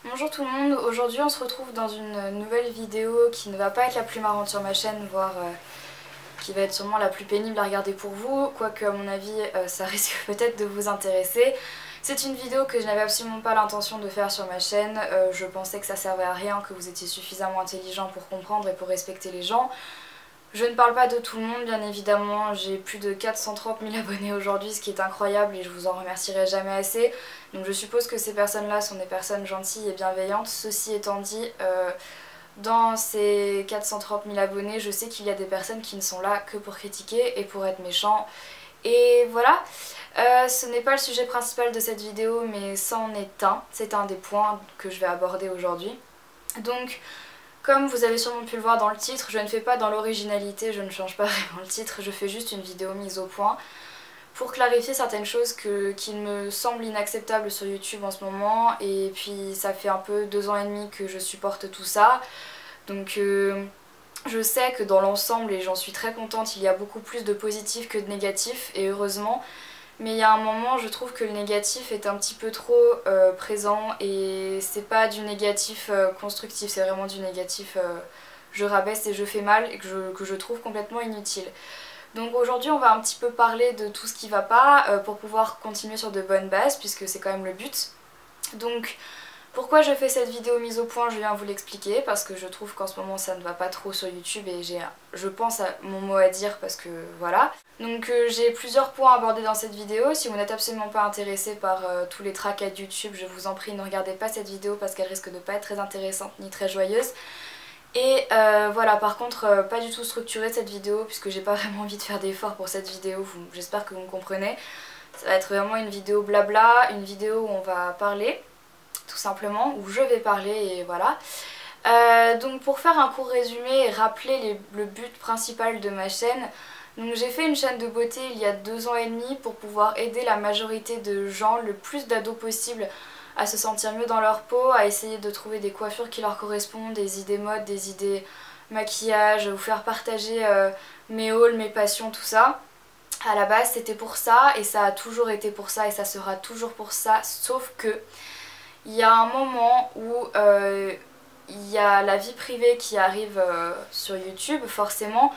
Bonjour tout le monde, aujourd'hui on se retrouve dans une nouvelle vidéo qui ne va pas être la plus marrante sur ma chaîne, voire qui va être sûrement la plus pénible à regarder pour vous, quoique à mon avis ça risque peut-être de vous intéresser. C'est une vidéo que je n'avais absolument pas l'intention de faire sur ma chaîne, je pensais que ça servait à rien, que vous étiez suffisamment intelligent pour comprendre et pour respecter les gens. Je ne parle pas de tout le monde bien évidemment, j'ai plus de 430 000 abonnés aujourd'hui, ce qui est incroyable et je vous en remercierai jamais assez. Donc je suppose que ces personnes-là sont des personnes gentilles et bienveillantes. Ceci étant dit, dans ces 430 000 abonnés, je sais qu'il y a des personnes qui ne sont là que pour critiquer et pour être méchants. Et voilà, ce n'est pas le sujet principal de cette vidéo, mais c'en est un. C'est un des points que je vais aborder aujourd'hui. Donc, comme vous avez sûrement pu le voir dans le titre, je ne fais pas dans l'originalité, je ne change pas vraiment le titre, je fais juste une vidéo mise au point pour clarifier certaines choses qui me semblent inacceptables sur YouTube en ce moment. Et puis ça fait un peu 2 ans et demi que je supporte tout ça, donc je sais que dans l'ensemble, et j'en suis très contente, il y a beaucoup plus de positifs que de négatifs, et heureusement. Mais il y a un moment, je trouve que le négatif est un petit peu trop présent et c'est pas du négatif constructif, c'est vraiment du négatif je rabaisse et je fais mal et que je trouve complètement inutile. Donc aujourd'hui on va un petit peu parler de tout ce qui va pas pour pouvoir continuer sur de bonnes bases puisque c'est quand même le but. Donc pourquoi je fais cette vidéo mise au point, je viens vous l'expliquer parce que je trouve qu'en ce moment ça ne va pas trop sur YouTube et je pense à mon mot à dire parce que voilà. Donc j'ai plusieurs points à aborder dans cette vidéo. Si vous n'êtes absolument pas intéressé par tous les tracas de YouTube, je vous en prie ne regardez pas cette vidéo parce qu'elle risque de pas être très intéressante ni très joyeuse. Et voilà, par contre pas du tout structurée cette vidéo puisque j'ai pas vraiment envie de faire d'efforts pour cette vidéo, j'espère que vous me comprenez. Ça va être vraiment une vidéo blabla, une vidéo où on va parler tout simplement, où je vais parler et voilà. Donc pour faire un court résumé et rappeler le but principal de ma chaîne, donc j'ai fait une chaîne de beauté il y a 2 ans et demi pour pouvoir aider la majorité de gens, le plus d'ados possible, à se sentir mieux dans leur peau, à essayer de trouver des coiffures qui leur correspondent, des idées mode, des idées maquillage, vous faire partager mes hauls, mes passions, tout ça. À la base c'était pour ça et ça a toujours été pour ça et ça sera toujours pour ça, sauf que il y a un moment où il y a la vie privée qui arrive sur YouTube, forcément.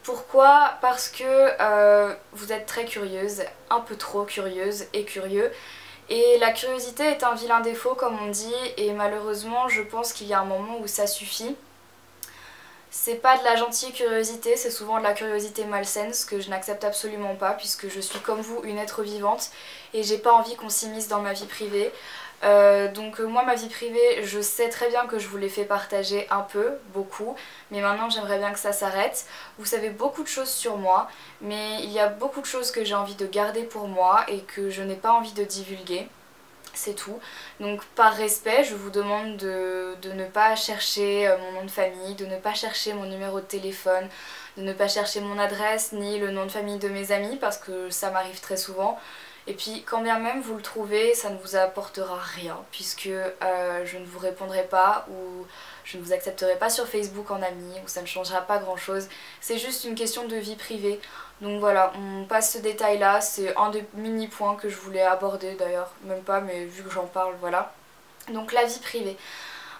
Pourquoi? Parce que vous êtes très curieuse, un peu trop curieuse et curieux. Et la curiosité est un vilain défaut comme on dit, et malheureusement je pense qu'il y a un moment où ça suffit. C'est pas de la gentille curiosité, c'est souvent de la curiosité malsaine, ce que je n'accepte absolument pas puisque je suis comme vous une être vivante et j'ai pas envie qu'on s'immisce dans ma vie privée. Donc moi ma vie privée, je sais très bien que je vous l'ai fait partager un peu, beaucoup, mais maintenant j'aimerais bien que ça s'arrête. Vous savez beaucoup de choses sur moi, mais il y a beaucoup de choses que j'ai envie de garder pour moi et que je n'ai pas envie de divulguer. C'est tout. Donc par respect, je vous demande de ne pas chercher mon nom de famille, de ne pas chercher mon numéro de téléphone, de ne pas chercher mon adresse ni le nom de famille de mes amis parce que ça m'arrive très souvent. Et puis quand bien même vous le trouvez, ça ne vous apportera rien puisque je ne vous répondrai pas ou je ne vous accepterai pas sur Facebook en ami ou ça ne changera pas grand chose. C'est juste une question de vie privée. Donc voilà, on passe ce détail là, c'est un des mini points que je voulais aborder d'ailleurs, même pas mais vu que j'en parle, voilà. Donc la vie privée.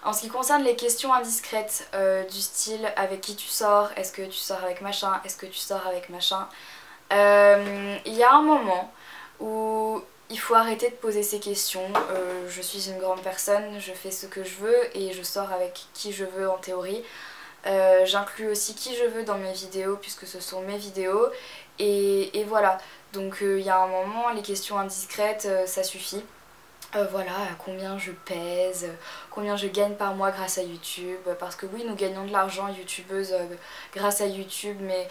En ce qui concerne les questions indiscrètes du style avec qui tu sors, est-ce que tu sors avec machin, est-ce que tu sors avec machin, il y a un moment où il faut arrêter de poser ces questions. Je suis une grande personne, je fais ce que je veux et je sors avec qui je veux en théorie. J'inclus aussi qui je veux dans mes vidéos puisque ce sont mes vidéos et voilà. Donc il y a un moment, les questions indiscrètes, ça suffit. Voilà, combien je pèse, combien je gagne par mois grâce à YouTube, parce que oui, nous gagnons de l'argent, youtubeuses, grâce à YouTube, mais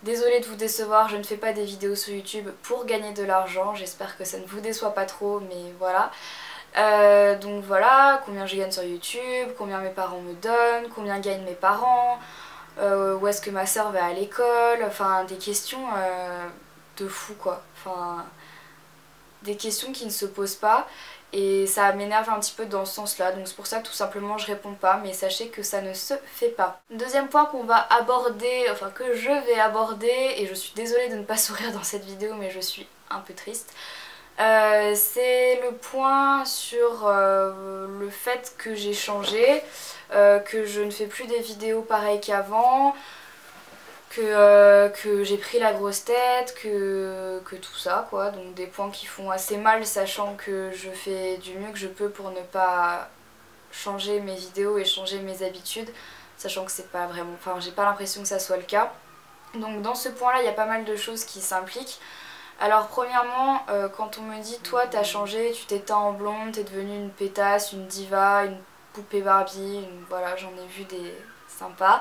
désolée de vous décevoir, je ne fais pas des vidéos sur YouTube pour gagner de l'argent, j'espère que ça ne vous déçoit pas trop, mais voilà. Donc voilà, combien je gagne sur YouTube, combien mes parents me donnent, combien gagnent mes parents, où est-ce que ma soeur va à l'école, enfin des questions de fou quoi, enfin des questions qui ne se posent pas et ça m'énerve un petit peu dans ce sens-là, donc c'est pour ça que tout simplement je réponds pas, mais sachez que ça ne se fait pas. Deuxième point qu'on va aborder, enfin que je vais aborder, et je suis désolée de ne pas sourire dans cette vidéo mais je suis un peu triste, C'est le point sur le fait que j'ai changé, que je ne fais plus des vidéos pareilles qu'avant, que j'ai pris la grosse tête, que tout ça quoi. Donc des points qui font assez mal, sachant que je fais du mieux que je peux pour ne pas changer mes vidéos et changer mes habitudes, sachant que c'est pas vraiment, enfin j'ai pas l'impression que ça soit le cas. Donc dans ce point là il y a pas mal de choses qui s'impliquent. Alors premièrement, quand on me dit toi t'as changé, tu t'es teint en blonde, t'es devenue une pétasse, une diva, une poupée Barbie, voilà j'en ai vu des sympas.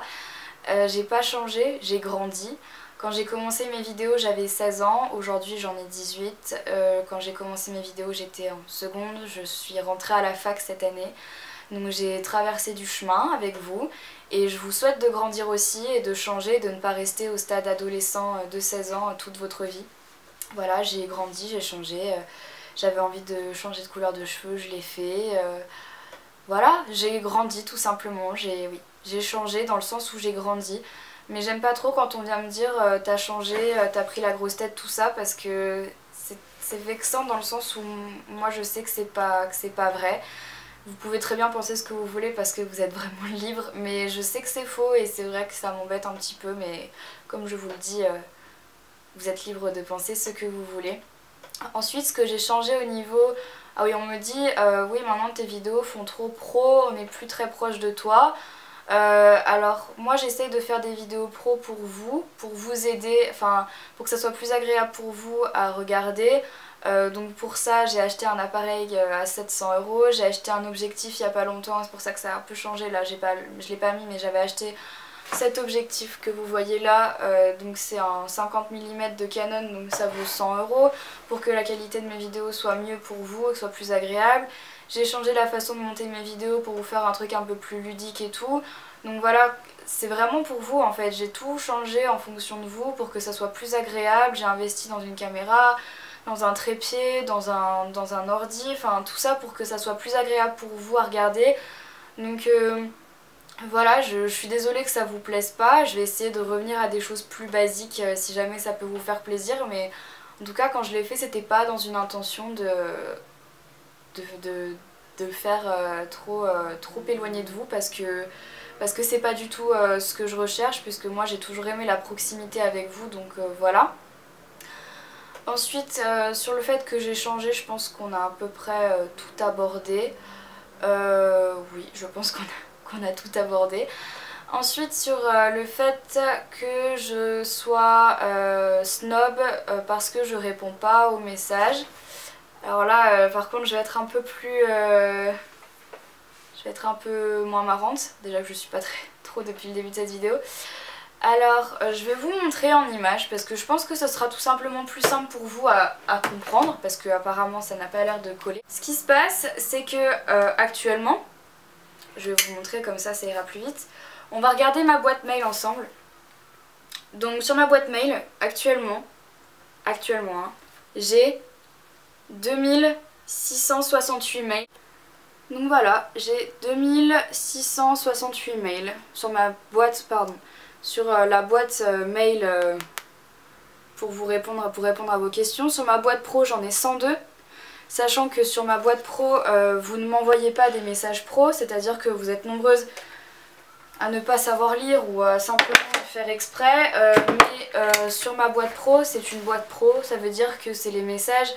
J'ai pas changé, j'ai grandi. Quand j'ai commencé mes vidéos j'avais 16 ans, aujourd'hui j'en ai 18. Quand j'ai commencé mes vidéos j'étais en seconde, je suis rentrée à la fac cette année. Donc j'ai traversé du chemin avec vous et je vous souhaite de grandir aussi et de changer, de ne pas rester au stade adolescent de 16 ans toute votre vie. Voilà, j'ai grandi, j'ai changé, j'avais envie de changer de couleur de cheveux, je l'ai fait. Voilà, j'ai grandi tout simplement, j'ai changé dans le sens où j'ai grandi. Mais j'aime pas trop quand on vient me dire t'as changé, t'as pris la grosse tête, tout ça, parce que c'est vexant dans le sens où moi je sais que c'est pas vrai. Vous pouvez très bien penser ce que vous voulez parce que vous êtes vraiment libre, mais je sais que c'est faux et c'est vrai que ça m'embête un petit peu, mais comme je vous le dis, vous êtes libre de penser ce que vous voulez. Ensuite, ce que j'ai changé au niveau... Ah oui, on me dit, oui maintenant tes vidéos font trop pro, on n'est plus très proche de toi. Alors moi j'essaye de faire des vidéos pro pour vous aider, enfin pour que ça soit plus agréable pour vous à regarder. Donc pour ça j'ai acheté un appareil à 700 €, j'ai acheté un objectif il n'y a pas longtemps, c'est pour ça que ça a un peu changé là, je l'ai pas mis mais j'avais acheté cet objectif que vous voyez là, donc c'est un 50 mm de Canon, donc ça vaut 100 € pour que la qualité de mes vidéos soit mieux pour vous, que ce soit plus agréable. J'ai changé la façon de monter mes vidéos pour vous faire un truc un peu plus ludique et tout. Donc voilà, c'est vraiment pour vous en fait, j'ai tout changé en fonction de vous pour que ça soit plus agréable. J'ai investi dans une caméra, dans un trépied, dans un ordi, enfin tout ça pour que ça soit plus agréable pour vous à regarder. Donc voilà, je suis désolée que ça vous plaise pas, je vais essayer de revenir à des choses plus basiques si jamais ça peut vous faire plaisir, mais en tout cas quand je l'ai fait c'était pas dans une intention de faire trop éloigné de vous parce que c'est pas du tout ce que je recherche, puisque moi j'ai toujours aimé la proximité avec vous, donc voilà. Ensuite sur le fait que j'ai changé, je pense qu'on a à peu près tout abordé. Oui, je pense qu'on a tout abordé. Ensuite sur le fait que je sois snob parce que je réponds pas aux messages. Alors là par contre je vais être un peu plus... je vais être un peu moins marrante, déjà que je suis pas trop depuis le début de cette vidéo. Alors je vais vous montrer en image parce que je pense que ce sera tout simplement plus simple pour vous à comprendre, parce que apparemment ça n'a pas l'air de coller. Ce qui se passe c'est que actuellement, je vais vous montrer comme ça ira plus vite, on va regarder ma boîte mail ensemble. Donc sur ma boîte mail actuellement hein, j'ai 2668 mails. Donc voilà, j'ai 2668 mails sur ma boîte, sur la boîte mail pour répondre à vos questions. Sur ma boîte pro j'en ai 102, sachant que sur ma boîte pro vous ne m'envoyez pas des messages pro, c'est-à-dire que vous êtes nombreuses à ne pas savoir lire ou à simplement faire exprès, mais sur ma boîte pro, c'est une boîte pro, ça veut dire que c'est les messages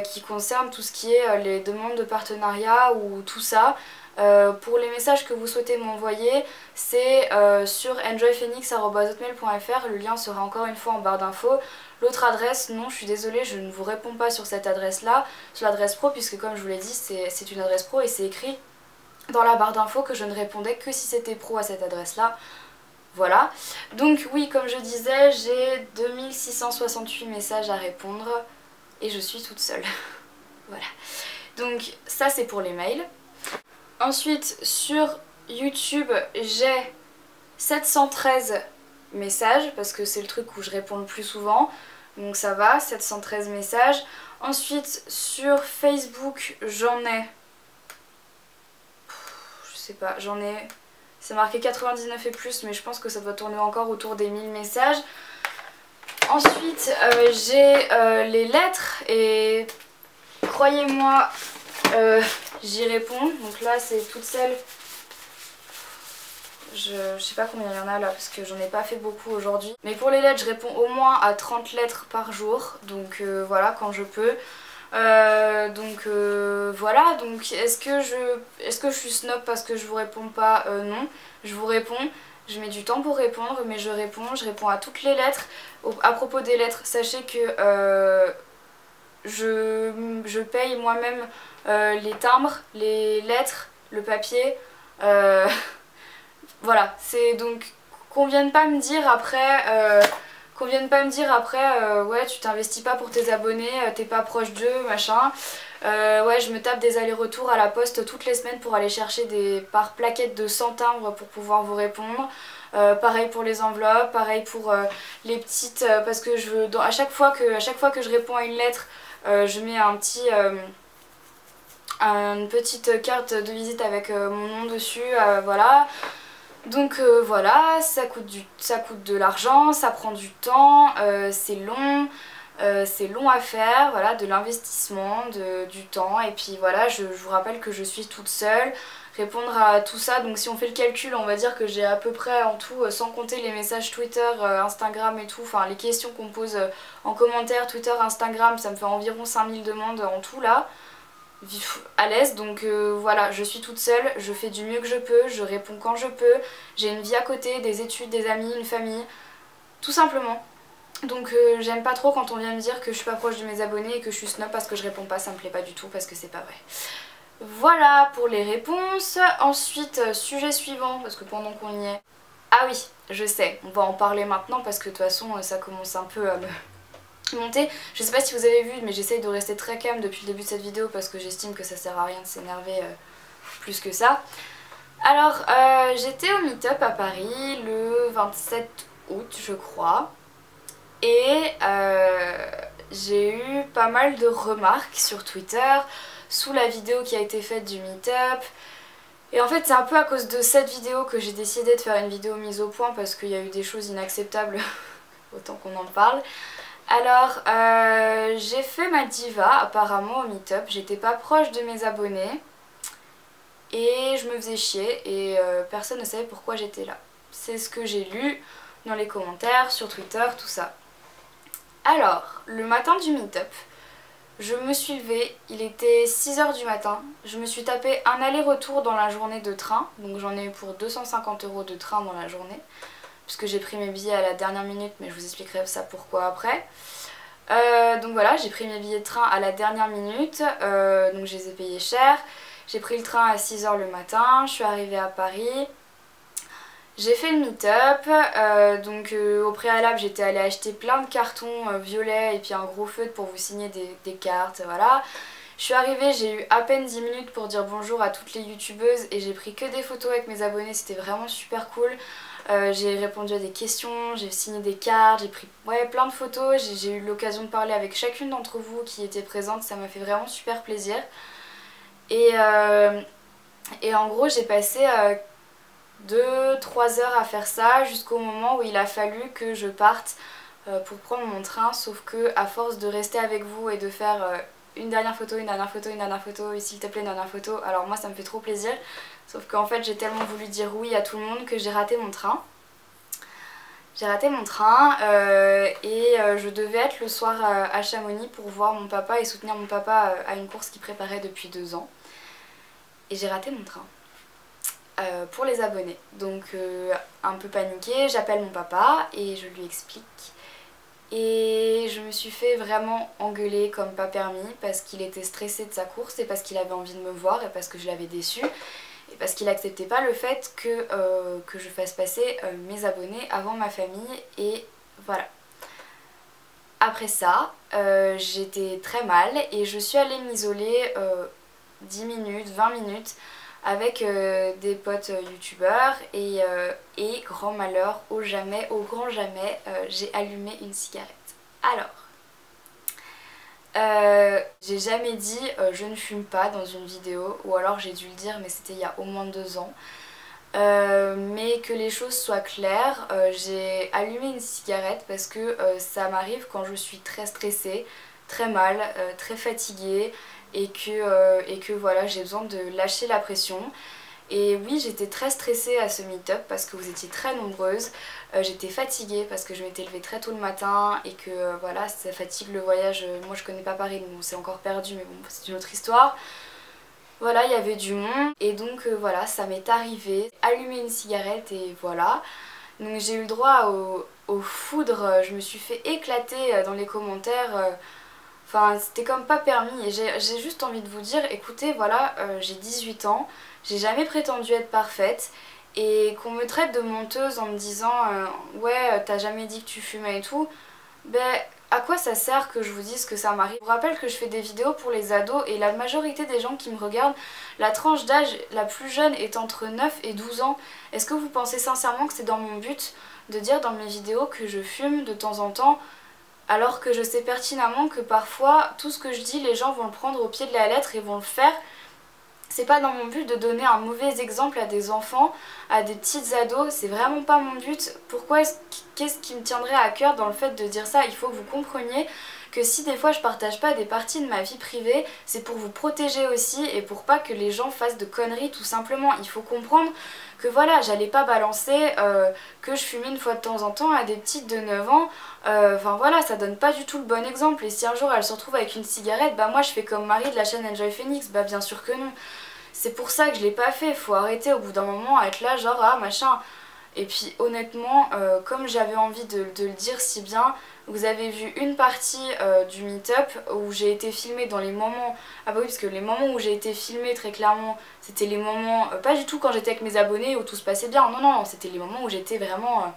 qui concernent tout ce qui est les demandes de partenariat ou tout ça. Pour les messages que vous souhaitez m'envoyer, c'est sur enjoyphoenix@hotmail.fr, le lien sera encore une fois en barre d'infos. L'autre adresse, non, je suis désolée, je ne vous réponds pas sur cette adresse là, sur l'adresse pro, puisque comme je vous l'ai dit c'est une adresse pro et c'est écrit dans la barre d'infos que je ne répondais que si c'était pro à cette adresse là. Voilà, donc oui, comme je disais, j'ai 2668 messages à répondre et je suis toute seule. Voilà, donc ça c'est pour les mails. Ensuite sur YouTube j'ai 713 messages parce que c'est le truc où je réponds le plus souvent, donc ça va, 713 messages. Ensuite sur Facebook j'en ai... je sais pas, j'en ai... c'est marqué 99 et plus, mais je pense que ça doit tourner encore autour des 1000 messages. Ensuite j'ai les lettres et croyez-moi, j'y réponds. Donc là c'est toute seule. Je sais pas combien il y en a là parce que j'en ai pas fait beaucoup aujourd'hui. Mais pour les lettres je réponds au moins à 30 lettres par jour. Donc voilà, quand je peux. Voilà, donc est-ce que je suis snob parce que je vous réponds pas? Non, je vous réponds. Je mets du temps pour répondre, mais je réponds à toutes les lettres. À propos des lettres, sachez que je paye moi-même les timbres, les lettres, le papier. Voilà, c'est donc qu'on vienne pas me dire après, ouais tu t'investis pas pour tes abonnés, t'es pas proche d'eux, machin. Ouais, je me tape des allers-retours à la poste toutes les semaines pour aller chercher par plaquettes de 100 timbres pour pouvoir vous répondre. Pareil pour les enveloppes, pareil pour les petites, parce que je veux, à chaque fois que je réponds à une lettre, je mets une petite carte de visite avec mon nom dessus, voilà. Donc voilà, ça coûte de l'argent, ça prend du temps, c'est long à faire, voilà, de l'investissement, du temps. Et puis voilà, je vous rappelle que je suis toute seule, répondre à tout ça. Donc si on fait le calcul, on va dire que j'ai à peu près en tout, sans compter les messages Twitter, Instagram et tout, enfin les questions qu'on me pose en commentaire, Twitter, Instagram, ça me fait environ 5000 demandes en tout là. À l'aise, donc voilà, je suis toute seule, je fais du mieux que je peux, je réponds quand je peux, j'ai une vie à côté, des études, des amis, une famille, tout simplement. Donc j'aime pas trop quand on vient me dire que je suis pas proche de mes abonnés et que je suis snob parce que je réponds pas, ça me plaît pas du tout parce que c'est pas vrai. Voilà pour les réponses. Ensuite, sujet suivant, parce que pendant qu'on y est... Ah oui, je sais, on va en parler maintenant parce que de toute façon ça commence un peu à me... monter. Je sais pas si vous avez vu, mais j'essaye de rester très calme depuis le début de cette vidéo parce que j'estime que ça sert à rien de s'énerver plus que ça. Alors j'étais au meet-up à Paris le 27 août je crois et j'ai eu pas mal de remarques sur Twitter sous la vidéo qui a été faite du meet-up. Et en fait c'est un peu à cause de cette vidéo que j'ai décidé de faire une vidéo mise au point parce qu'il y a eu des choses inacceptables autant qu'on en parle. Alors j'ai fait ma diva apparemment au meet-up, j'étais pas proche de mes abonnés et je me faisais chier et personne ne savait pourquoi j'étais là. C'est ce que j'ai lu dans les commentaires, sur Twitter, tout ça. Alors, le matin du meet-up, je me suis levée, il était 6 h du matin, je me suis tapé un aller-retour dans la journée de train, donc j'en ai eu pour 250 € de train dans la journée. Puisque j'ai pris mes billets à la dernière minute, mais je vous expliquerai ça pourquoi après. Donc voilà, j'ai pris mes billets de train à la dernière minute, donc je les ai payés cher. J'ai pris le train à 6 h le matin, je suis arrivée à Paris. J'ai fait le meet-up, donc au préalable j'étais allée acheter plein de cartons violets et puis un gros feutre pour vous signer des cartes, voilà. Je suis arrivée, j'ai eu à peine 10 minutes pour dire bonjour à toutes les youtubeuses et j'ai pris que des photos avec mes abonnés, c'était vraiment super cool. J'ai répondu à des questions, j'ai signé des cartes, j'ai pris plein de photos, j'ai eu l'occasion de parler avec chacune d'entre vous qui était présente, ça m'a fait vraiment super plaisir. Et en gros j'ai passé 2-3 heures à faire ça jusqu'au moment où il a fallu que je parte pour prendre mon train, sauf que à force de rester avec vous et de faire une dernière photo, une dernière photo, une dernière photo, et s'il te plaît une dernière photo, alors moi ça me fait trop plaisir. Sauf qu'en fait j'ai tellement voulu dire oui à tout le monde que j'ai raté mon train. J'ai raté mon train et je devais être le soir à Chamonix pour voir mon papa et soutenir mon papa à une course qu'il préparait depuis 2 ans. Et j'ai raté mon train pour les abonnés. Donc un peu paniquée, j'appelle mon papa et je lui explique. Et je me suis fait vraiment engueuler comme pas permis parce qu'il était stressé de sa course et parce qu'il avait envie de me voir et parce que je l'avais déçu. Et parce qu'il acceptait pas le fait que je fasse passer mes abonnés avant ma famille et voilà. Après ça, j'étais très mal et je suis allée m'isoler 10 minutes, 20 minutes avec des potes youtubeurs et grand malheur, au grand jamais, j'ai allumé une cigarette. Alors, j'ai jamais dit je ne fume pas dans une vidéo, ou alors j'ai dû le dire mais c'était il y a au moins 2 ans. Mais que les choses soient claires, j'ai allumé une cigarette parce que ça m'arrive quand je suis très stressée, très mal, très fatiguée et que voilà, j'ai besoin de lâcher la pression. Et oui, j'étais très stressée à ce meet-up parce que vous étiez très nombreuses. J'étais fatiguée parce que je m'étais levée très tôt le matin et que voilà, ça fatigue le voyage. Moi je connais pas Paris donc c'est encore perdu, mais bon, c'est une autre histoire. Voilà, il y avait du monde et donc voilà, ça m'est arrivé. Allumer une cigarette et voilà. Donc j'ai eu le droit au foudre, je me suis fait éclater dans les commentaires. Enfin, c'était comme pas permis et j'ai juste envie de vous dire, écoutez, voilà, j'ai 18 ans, j'ai jamais prétendu être parfaite et qu'on me traite de menteuse en me disant ouais, t'as jamais dit que tu fumais et tout, ben à quoi ça sert que je vous dise que ça m'arrive? Je vous rappelle que je fais des vidéos pour les ados et la majorité des gens qui me regardent, la tranche d'âge la plus jeune est entre 9 et 12 ans. Est-ce que vous pensez sincèrement que c'est dans mon but de dire dans mes vidéos que je fume de temps en temps? Alors que je sais pertinemment que parfois, tout ce que je dis, les gens vont le prendre au pied de la lettre et vont le faire. C'est pas dans mon but de donner un mauvais exemple à des enfants, à des petites ados, c'est vraiment pas mon but. Qu'est-ce qui me tiendrait à cœur dans le fait de dire ça? Il faut que vous compreniez que si des fois je partage pas des parties de ma vie privée, c'est pour vous protéger aussi et pour pas que les gens fassent de conneries tout simplement. Il faut comprendre que voilà, j'allais pas balancer que je fumais une fois de temps en temps à des petites de 9 ans. Enfin voilà, ça donne pas du tout le bon exemple. Et si un jour elle se retrouve avec une cigarette, bah moi je fais comme Marie de la chaîne Enjoy Phoenix, bah bien sûr que non. C'est pour ça que je l'ai pas fait, faut arrêter au bout d'un moment à être là genre ah machin. Et puis honnêtement, comme j'avais envie de le dire si bien, vous avez vu une partie du meet-up où j'ai été filmée dans les moments... Ah bah oui, parce que les moments où j'ai été filmée très clairement, c'était les moments... pas du tout quand j'étais avec mes abonnés où tout se passait bien, non non, c'était les moments où j'étais vraiment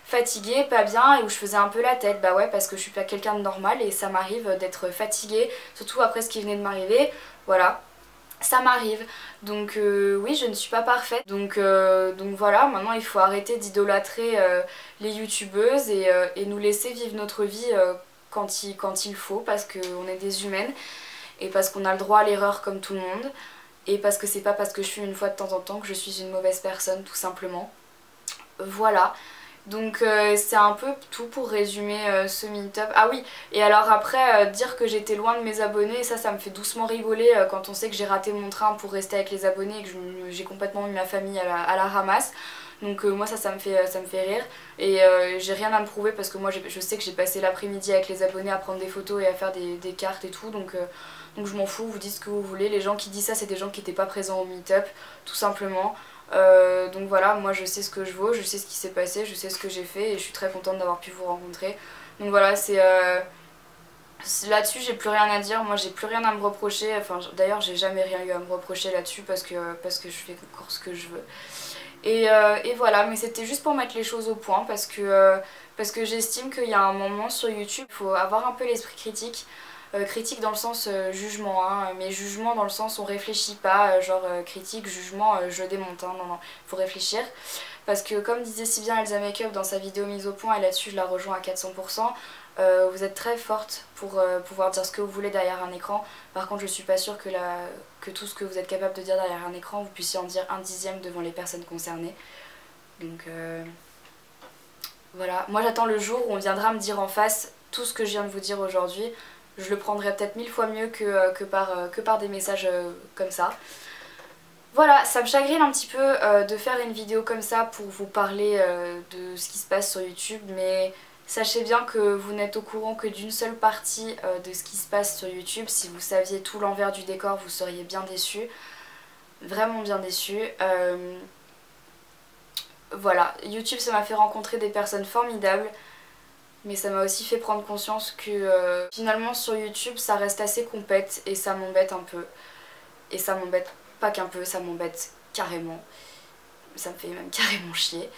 fatiguée, pas bien et où je faisais un peu la tête. Bah ouais, parce que je suis pas quelqu'un de normal et ça m'arrive d'être fatiguée, surtout après ce qui venait de m'arriver, voilà. Ça m'arrive, donc oui je ne suis pas parfaite, donc voilà, maintenant il faut arrêter d'idolâtrer les youtubeuses et nous laisser vivre notre vie quand il faut, parce qu'on est des humaines et parce qu'on a le droit à l'erreur comme tout le monde et parce que c'est pas parce que je fume une fois de temps en temps que je suis une mauvaise personne tout simplement. Voilà. Donc c'est un peu tout pour résumer ce meet-up. Ah oui, et alors après, dire que j'étais loin de mes abonnés, ça me fait doucement rigoler quand on sait que j'ai raté mon train pour rester avec les abonnés et que j'ai complètement mis ma famille à la ramasse. Donc moi ça me fait rire et j'ai rien à me prouver parce que moi je sais que j'ai passé l'après-midi avec les abonnés à prendre des photos et à faire des cartes et tout, donc je m'en fous, vous dites ce que vous voulez. Les gens qui disent ça c'est des gens qui n'étaient pas présents au meet-up tout simplement. Donc voilà, moi je sais ce que je vaux, je sais ce qui s'est passé, je sais ce que j'ai fait et je suis très contente d'avoir pu vous rencontrer. Donc voilà, là-dessus j'ai plus rien à dire, moi j'ai plus rien à me reprocher, enfin d'ailleurs j'ai jamais rien eu à me reprocher là-dessus parce que je fais encore ce que je veux. Et voilà, mais c'était juste pour mettre les choses au point parce que j'estime qu'il y a un moment sur YouTube, il faut avoir un peu l'esprit critique. Critique dans le sens jugement, hein, mais jugement dans le sens on réfléchit pas, genre critique, jugement, je démonte, hein, non, non, faut réfléchir. Parce que comme disait si bien Elsa Makeup dans sa vidéo mise au point, et là-dessus je la rejoins à 400%, vous êtes très forte pour pouvoir dire ce que vous voulez derrière un écran. Par contre je suis pas sûre que tout ce que vous êtes capable de dire derrière un écran, vous puissiez en dire un dixième devant les personnes concernées. Donc voilà, moi j'attends le jour où on viendra me dire en face tout ce que je viens de vous dire aujourd'hui. Je le prendrais peut-être 1000 fois mieux que par des messages comme ça. Voilà, ça me chagrine un petit peu de faire une vidéo comme ça pour vous parler de ce qui se passe sur YouTube, mais sachez bien que vous n'êtes au courant que d'une seule partie de ce qui se passe sur YouTube. Si vous saviez tout l'envers du décor, vous seriez bien déçus, vraiment bien déçus. Voilà, YouTube ça m'a fait rencontrer des personnes formidables. Mais ça m'a aussi fait prendre conscience que finalement sur YouTube ça reste assez compète et ça m'embête un peu. Et ça m'embête pas qu'un peu, ça m'embête carrément. Ça me fait même carrément chier.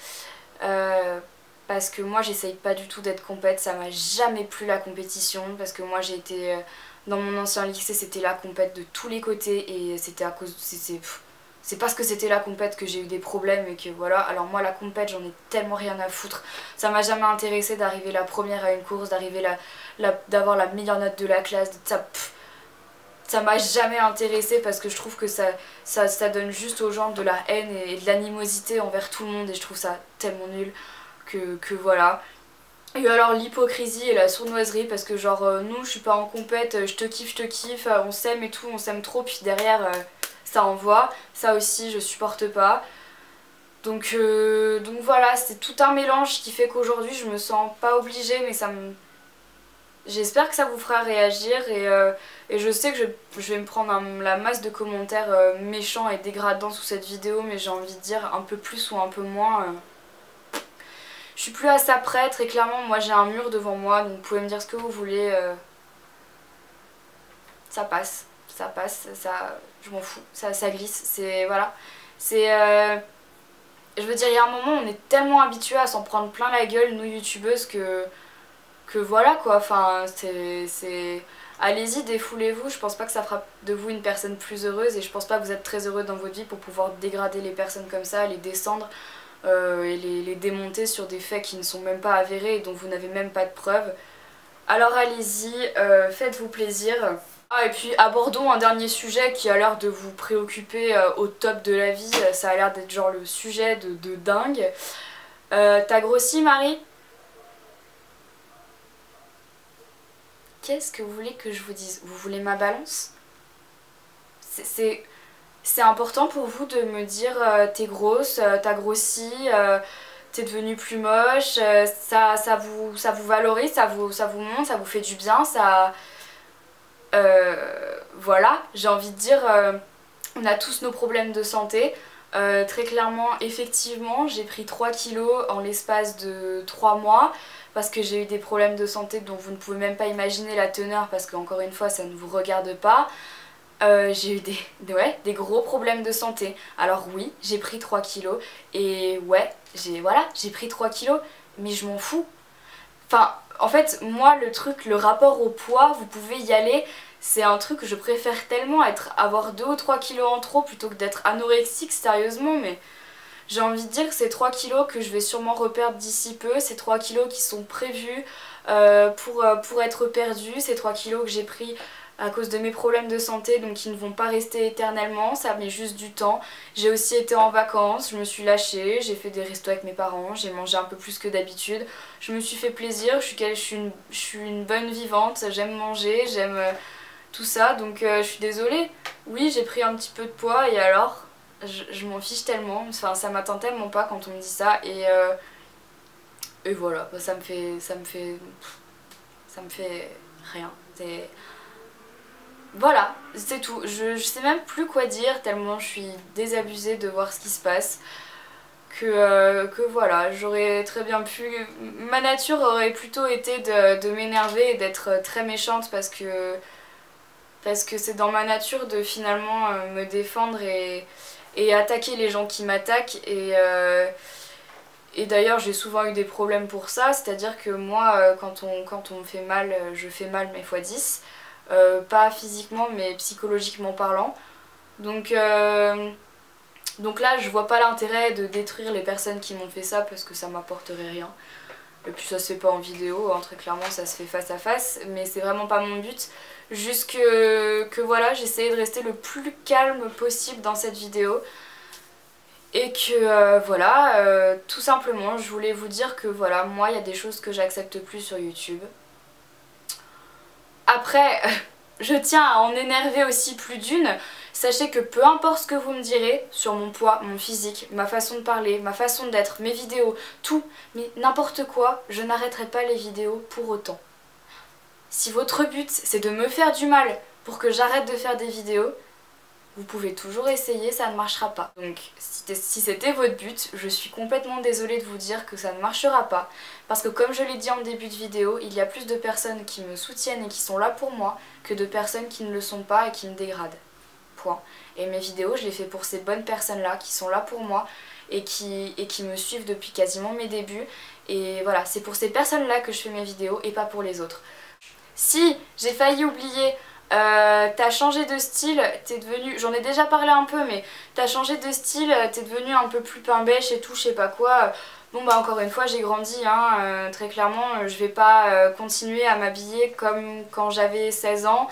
Parce que moi j'essaye pas du tout d'être compète, ça m'a jamais plu la compétition. Parce que moi j'ai été dans mon ancien lycée, c'était la compète de tous les côtés et c'était à cause... C'est parce que c'était la compète que j'ai eu des problèmes et que voilà. Alors moi la compète j'en ai tellement rien à foutre. Ça m'a jamais intéressé d'arriver la première à une course, d'avoir la meilleure note de la classe. Ça m'a jamais intéressé parce que je trouve que ça donne juste aux gens de la haine et de l'animosité envers tout le monde et je trouve ça tellement nul que voilà. Et alors l'hypocrisie et la sournoiserie, parce que genre nous je suis pas en compète, je te kiffe, on s'aime et tout, on s'aime trop, puis derrière ça envoie, ça aussi je supporte pas. Donc voilà, c'est tout un mélange qui fait qu'aujourd'hui je me sens pas obligée, mais ça me... J'espère que ça vous fera réagir et je sais que je vais me prendre la masse de commentaires méchants et dégradants sous cette vidéo, mais j'ai envie de dire un peu plus ou un peu moins. Je suis plus à ça près, très clairement, moi j'ai un mur devant moi, donc vous pouvez me dire ce que vous voulez. Ça passe, je m'en fous, ça glisse, c'est... Voilà. C'est... je veux dire, il y a un moment, on est tellement habitué à s'en prendre plein la gueule, nous youtubeuses, que voilà quoi, enfin, c'est... Allez-y, défoulez-vous, je pense pas que ça fera de vous une personne plus heureuse et je pense pas que vous êtes très heureux dans votre vie pour pouvoir dégrader les personnes comme ça, les descendre. Et les démonter sur des faits qui ne sont même pas avérés et dont vous n'avez même pas de preuves. Alors allez-y, faites-vous plaisir. Ah et puis abordons un dernier sujet qui a l'air de vous préoccuper au top de la vie, ça a l'air d'être genre le sujet de dingue. T'as grossi Marie? Qu'est-ce que vous voulez que je vous dise? Vous voulez ma balance? C'est important pour vous de me dire t'es grosse, t'as grossi, t'es devenue plus moche, ça vous valorise, ça vous monte, ça vous fait du bien, ça... voilà, j'ai envie de dire, on a tous nos problèmes de santé. Très clairement, effectivement, j'ai pris 3 kilos en l'espace de 3 mois parce que j'ai eu des problèmes de santé dont vous ne pouvez même pas imaginer la teneur parce qu'encore une fois, ça ne vous regarde pas. J'ai eu des gros problèmes de santé. Alors oui, j'ai pris 3 kilos et ouais, j'ai pris 3 kilos, mais je m'en fous. Enfin, en fait, moi, le rapport au poids, vous pouvez y aller, c'est un truc que je préfère tellement avoir 2 ou 3 kilos en trop plutôt que d'être anorexique, sérieusement, mais j'ai envie de dire que c'est 3 kilos que je vais sûrement reperdre d'ici peu, c'est 3 kilos qui sont prévus pour être perdus, c'est 3 kilos que j'ai pris à cause de mes problèmes de santé, donc qui ne vont pas rester éternellement, ça met juste du temps. J'ai aussi été en vacances, je me suis lâchée, j'ai fait des restos avec mes parents, j'ai mangé un peu plus que d'habitude, je me suis fait plaisir, je suis une bonne vivante, j'aime manger, j'aime tout ça, donc je suis désolée. Oui, j'ai pris un petit peu de poids et alors, je m'en fiche tellement, enfin ça m'atteint tellement pas quand on me dit ça et voilà, ça me fait rien. Voilà, c'est tout. Je sais même plus quoi dire tellement je suis désabusée de voir ce qui se passe. Que voilà, j'aurais très bien pu... Ma nature aurait plutôt été de m'énerver et d'être très méchante parce que c'est dans ma nature de finalement me défendre et attaquer les gens qui m'attaquent et d'ailleurs j'ai souvent eu des problèmes pour ça, c'est-à-dire que moi quand on me fait mal, je fais mal mais fois 10. Pas physiquement mais psychologiquement parlant. Donc là je vois pas l'intérêt de détruire les personnes qui m'ont fait ça parce que ça m'apporterait rien. Et puis ça se fait pas en vidéo, hein, très clairement ça se fait face à face, mais c'est vraiment pas mon but. Juste que voilà, j'essayais de rester le plus calme possible dans cette vidéo. Et que voilà, tout simplement je voulais vous dire que voilà, moi il y a des choses que j'accepte plus sur YouTube. Après, je tiens à en énerver aussi plus d'une. Sachez que peu importe ce que vous me direz sur mon poids, mon physique, ma façon de parler, ma façon d'être, mes vidéos, tout, mais n'importe quoi, je n'arrêterai pas les vidéos pour autant. Si votre but c'est de me faire du mal pour que j'arrête de faire des vidéos, vous pouvez toujours essayer, ça ne marchera pas. Donc si c'était votre but, je suis complètement désolée de vous dire que ça ne marchera pas. Parce que comme je l'ai dit en début de vidéo, il y a plus de personnes qui me soutiennent et qui sont là pour moi que de personnes qui ne le sont pas et qui me dégradent. Point. Et mes vidéos, je les fais pour ces bonnes personnes-là qui sont là pour moi et qui me suivent depuis quasiment mes débuts. Et voilà, c'est pour ces personnes-là que je fais mes vidéos et pas pour les autres. Si j'ai failli oublier... t'as changé de style, t'es devenu, j'en ai déjà parlé un peu mais t'as changé de style, t'es devenu un peu plus pain bêche et tout, je sais pas quoi. Bon bah encore une fois j'ai grandi hein, très clairement je vais pas continuer à m'habiller comme quand j'avais 16 ans.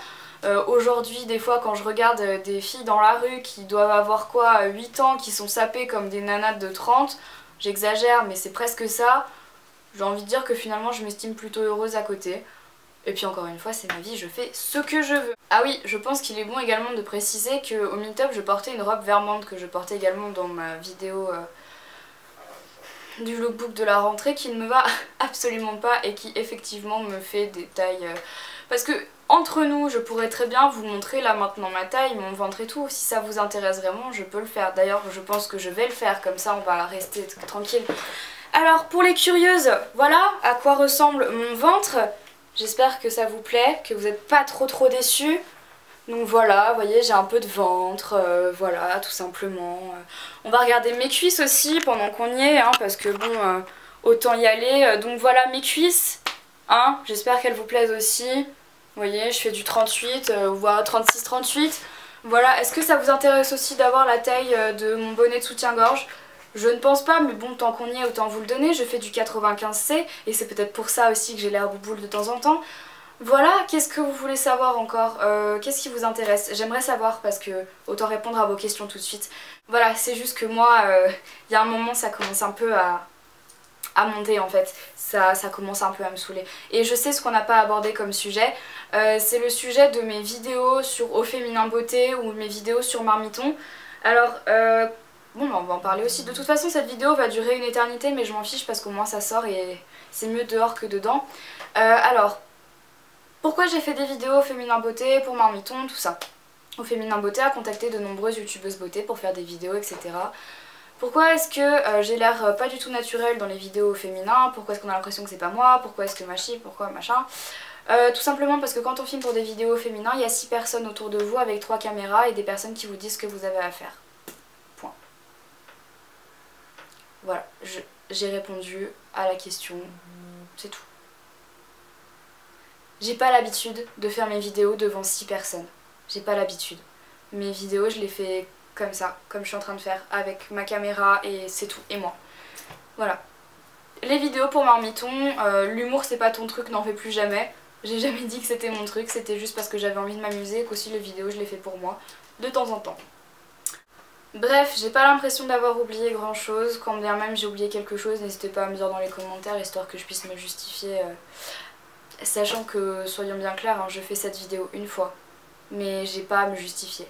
Aujourd'hui des fois quand je regarde des filles dans la rue qui doivent avoir quoi 8 ans qui sont sapées comme des nanates de 30, j'exagère mais c'est presque ça. j'ai envie de dire que finalement je m'estime plutôt heureuse à côté. Et puis encore une fois, c'est ma vie, je fais ce que je veux. Ah oui, je pense qu'il est bon également de préciser qu'au meet-up, je portais une robe vermante que je portais également dans ma vidéo du lookbook de la rentrée, qui ne me va absolument pas et qui effectivement me fait des tailles... Parce que entre nous, je pourrais très bien vous montrer là maintenant ma taille, mon ventre et tout. Si ça vous intéresse vraiment, je peux le faire. D'ailleurs, je pense que je vais le faire, comme ça on va rester tranquille. Alors pour les curieuses, voilà à quoi ressemble mon ventre. J'espère que ça vous plaît, que vous n'êtes pas trop déçus. Donc voilà, vous voyez, j'ai un peu de ventre, voilà, tout simplement. On va regarder mes cuisses aussi pendant qu'on y est, hein, parce que bon, autant y aller. Donc voilà mes cuisses, hein, j'espère qu'elles vous plaisent aussi. Vous voyez, je fais du 38, voire 36-38. Voilà, est-ce que ça vous intéresse aussi d'avoir la taille de mon bonnet de soutien-gorge ? Je ne pense pas, mais bon, tant qu'on y est, autant vous le donner. Je fais du 95C, et c'est peut-être pour ça aussi que j'ai l'air bouboule de temps en temps. Voilà, qu'est-ce que vous voulez savoir encore? Qu'est-ce qui vous intéresse? J'aimerais savoir, parce que autant répondre à vos questions tout de suite. Voilà, c'est juste que moi, il y a un moment, ça commence un peu à monter en fait. Ça commence un peu à me saouler. Et je sais ce qu'on n'a pas abordé comme sujet. C'est le sujet de mes vidéos sur Au Féminin Beauté ou mes vidéos sur Marmiton. Alors... bon, on va en parler aussi. De toute façon, cette vidéo va durer une éternité, mais je m'en fiche parce qu'au moins ça sort et c'est mieux dehors que dedans. Alors, pourquoi j'ai fait des vidéos au Féminin Beauté, pour Marmiton, tout ça. Au Féminin Beauté a contacté de nombreuses youtubeuses beauté pour faire des vidéos, etc. Pourquoi est-ce que j'ai l'air pas du tout naturelle dans les vidéos au féminin? Pourquoi est-ce qu'on a l'impression que c'est pas moi? Pourquoi est-ce que machi? Pourquoi machin? Tout simplement parce que quand on filme pour des vidéos au féminin, il y a 6 personnes autour de vous avec 3 caméras et des personnes qui vous disent ce que vous avez à faire. Voilà, j'ai répondu à la question, c'est tout. J'ai pas l'habitude de faire mes vidéos devant 6 personnes. J'ai pas l'habitude. Mes vidéos, je les fais comme ça, comme je suis en train de faire, avec ma caméra et c'est tout, et moi. Voilà. Les vidéos pour Marmiton, l'humour c'est pas ton truc, n'en fais plus jamais. J'ai jamais dit que c'était mon truc, c'était juste parce que j'avais envie de m'amuser et qu'aussi les vidéos je les fais pour moi, de temps en temps. Bref, j'ai pas l'impression d'avoir oublié grand chose, quand bien même j'ai oublié quelque chose, n'hésitez pas à me dire dans les commentaires histoire que je puisse me justifier. Sachant que, soyons bien clairs, hein, je fais cette vidéo une fois, mais j'ai pas à me justifier.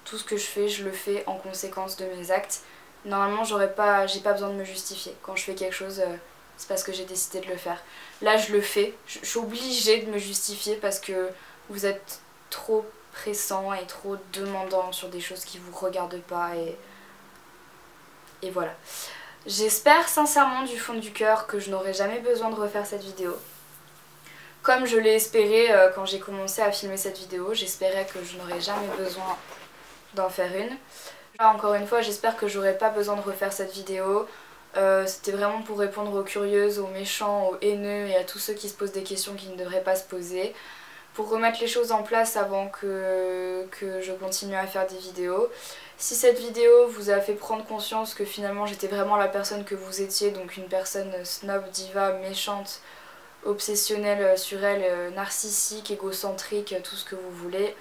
Tout ce que je fais, je le fais en conséquence de mes actes. Normalement, j'ai pas besoin de me justifier. Quand je fais quelque chose, c'est parce que j'ai décidé de le faire. Là, je le fais, je suis obligée de me justifier parce que vous êtes trop pressant et trop demandant sur des choses qui vous regardent pas et voilà. J'espère sincèrement du fond du cœur que je n'aurai jamais besoin de refaire cette vidéo. Comme je l'ai espéré quand j'ai commencé à filmer cette vidéo, j'espérais que je n'aurais jamais besoin d'en faire une. Là, encore une fois, j'espère que j'aurai pas besoin de refaire cette vidéo. C'était vraiment pour répondre aux curieuses, aux méchants, aux haineux et à tous ceux qui se posent des questions qui ne devraient pas se poser. Pour remettre les choses en place avant que je continue à faire des vidéos. Si cette vidéo vous a fait prendre conscience que finalement j'étais vraiment la personne que vous étiez, donc une personne snob, diva, méchante, obsessionnelle sur elle, narcissique, égocentrique, tout ce que vous voulez,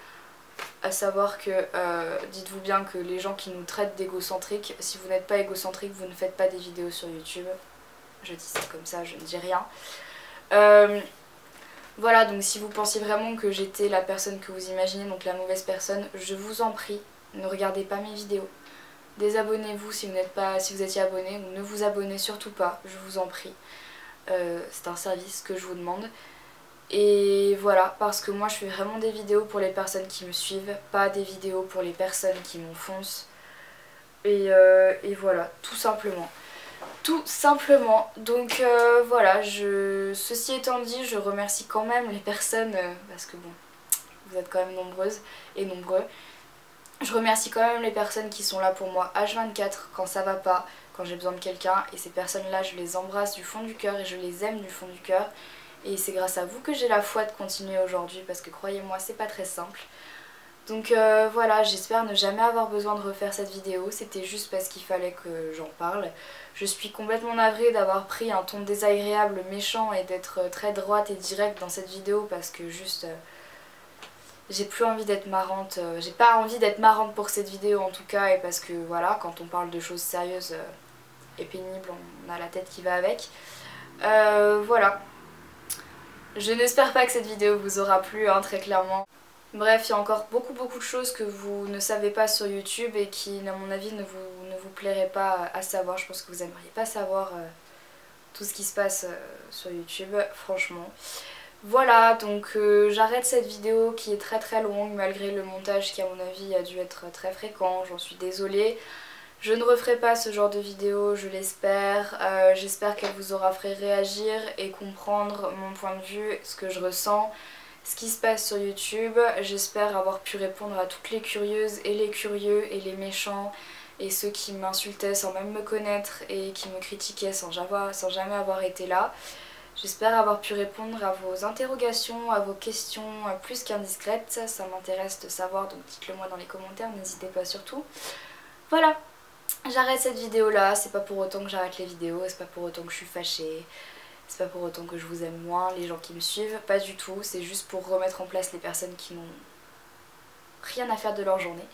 à savoir que dites-vous bien que les gens qui nous traitent d'égocentriques, si vous n'êtes pas égocentrique, vous ne faites pas des vidéos sur YouTube. Je dis ça comme ça, je ne dis rien. Voilà, donc si vous pensiez vraiment que j'étais la personne que vous imaginez, donc la mauvaise personne, je vous en prie, ne regardez pas mes vidéos. Désabonnez-vous si vous étiez abonné, ou ne vous abonnez surtout pas, je vous en prie. C'est un service que je vous demande. Et voilà, parce que moi je fais vraiment des vidéos pour les personnes qui me suivent, pas des vidéos pour les personnes qui m'enfoncent. Et voilà, tout simplement. Tout simplement. Donc voilà, ceci étant dit, je remercie quand même les personnes, parce que bon, vous êtes quand même nombreuses et nombreux. Je remercie quand même les personnes qui sont là pour moi H24 quand ça va pas, quand j'ai besoin de quelqu'un. Et ces personnes-là, je les embrasse du fond du cœur et je les aime du fond du cœur. Et c'est grâce à vous que j'ai la foi de continuer aujourd'hui, parce que croyez-moi, c'est pas très simple. Donc voilà, j'espère ne jamais avoir besoin de refaire cette vidéo, c'était juste parce qu'il fallait que j'en parle. Je suis complètement navrée d'avoir pris un ton désagréable, méchant et d'être très droite et directe dans cette vidéo parce que juste j'ai plus envie d'être marrante, j'ai pas envie d'être marrante pour cette vidéo en tout cas, et parce que voilà, quand on parle de choses sérieuses et pénibles, on a la tête qui va avec. Voilà. Je n'espère pas que cette vidéo vous aura plu, hein, très clairement. Bref, il y a encore beaucoup de choses que vous ne savez pas sur YouTube et qui, à mon avis, ne vous plairaient pas à savoir. Je pense que vous n'aimeriez pas savoir tout ce qui se passe sur YouTube, franchement. Voilà, donc j'arrête cette vidéo qui est très longue malgré le montage qui, à mon avis, a dû être très fréquent. J'en suis désolée. Je ne referai pas ce genre de vidéo, je l'espère. J'espère qu'elle vous aura fait réagir et comprendre mon point de vue, ce que je ressens, ce qui se passe sur YouTube. J'espère avoir pu répondre à toutes les curieuses et les curieux et les méchants et ceux qui m'insultaient sans même me connaître et qui me critiquaient sans jamais avoir été là. J'espère avoir pu répondre à vos interrogations, à vos questions plus qu'indiscrètes. Ça m'intéresse de savoir, donc dites-le moi dans les commentaires, n'hésitez pas surtout. Voilà, j'arrête cette vidéo là, c'est pas pour autant que j'arrête les vidéos, c'est pas pour autant que je suis fâchée. C'est pas pour autant que je vous aime moins, les gens qui me suivent, pas du tout. C'est juste pour remettre en place les personnes qui n'ont rien à faire de leur journée,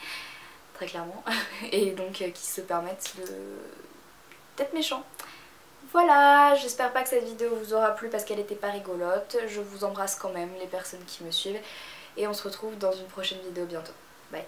très clairement. Et donc qui se permettent d'être méchants. Voilà, j'espère pas que cette vidéo vous aura plu parce qu'elle était pas rigolote. Je vous embrasse quand même, les personnes qui me suivent. Et on se retrouve dans une prochaine vidéo bientôt. Bye.